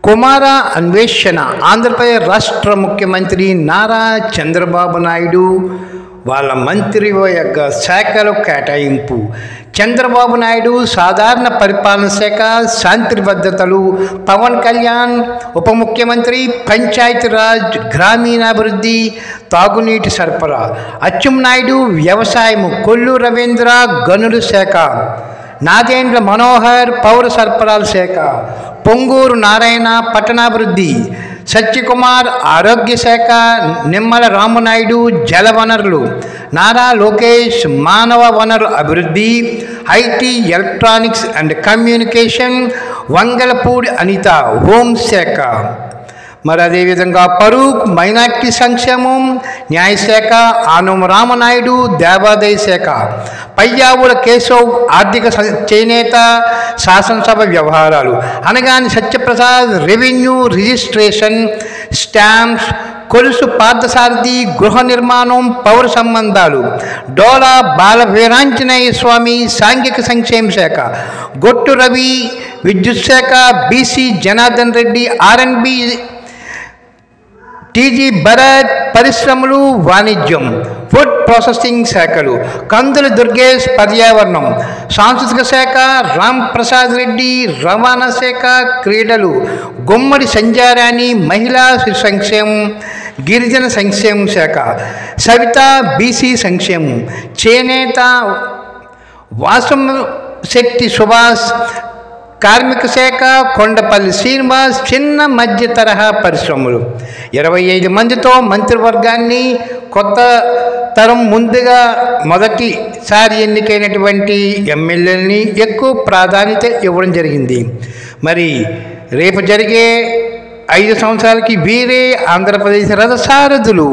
కుమార అన్వేషణ ఆంధ్రప్రదేశ్ రాష్ట్ర ముఖ్యమంత్రి నారా చంద్రబాబు నాయుడు వాళ్ళ మంత్రి యొక్క శాఖలు కేటాయింపు. చంద్రబాబు నాయుడు సాధారణ పరిపాలన శాఖ, శాంతి భద్రతలు. పవన్ కళ్యాణ్ ఉప ముఖ్యమంత్రి, పంచాయతీరాజ్, గ్రామీణాభివృద్ధి, తాగునీటి సరఫరా. అచ్చెన్నాయుడు వ్యవసాయము, కొల్లు రవీంద్ర గనుల శాఖ, నాదెండ్ల మనోహర్ పౌర సరఫరాల శాఖ, పొంగూరు నారాయణ పట్టణాభివృద్ధి, సత్యకుమార్ ఆరోగ్య శాఖ, నిమ్మల రామనాయుడు జలవనరులు, నారా లోకేష్ మానవ వనరుల అభివృద్ధి, IT electronics and communication, Vangalapudi Anitha హోంశాఖ. మరి అదేవిధంగా ఫరూక్ మైనార్టీ సంక్షేమం, న్యాయశాఖ, ఆనం రామనాయుడు దేవాదాయ శాఖ, పయ్యావుల కేశవ్ ఆర్థిక చేనేత, శాసనసభ వ్యవహారాలు, Anagani Satyaprasad revenue registration, stamps, Kolusu Parthasarathy గృహ నిర్మాణం, పౌర సంబంధాలు, డోలా బాల వీరాంజనేయ స్వామి సాంఘిక సంక్షేమ శాఖ, గొట్టు రవి విద్యుత్ శాఖ, BC Janardhan Reddy R N B, TG Bharath పరిశ్రమలు వాణిజ్యం, ఫుడ్ ప్రాసెసింగ్ శాఖలు, కందుల దుర్గేష్ పర్యావరణం, సాంస్కృతిక శాఖ, రామ్ ప్రసాద్ రెడ్డి రవాణా శాఖ, క్రీడలు, గుమ్మడి సంజారాణి మహిళా శిశు సంక్షేమం, గిరిజన సంక్షేమ శాఖ, సవిత బీసీ సంక్షేమం, చేనేత వాసం శక్తి సుభాష్, కార్మిక శాఖ, కొండపల్లి శ్రీనివాస్ చిన్న మధ్య తరహా పరిశ్రమలు. 25 మందితో మంత్రివర్గాన్ని కొత్త తరం ముందుగా మొదటిసారి ఎన్నికైనటువంటి ఎమ్మెల్యేలని ఎక్కువ ప్రాధాన్యత ఇవ్వడం జరిగింది. మరి రేపు జరిగే 5 సంవత్సరాలకి వీరే ఆంధ్రప్రదేశ్ రథసారథులు.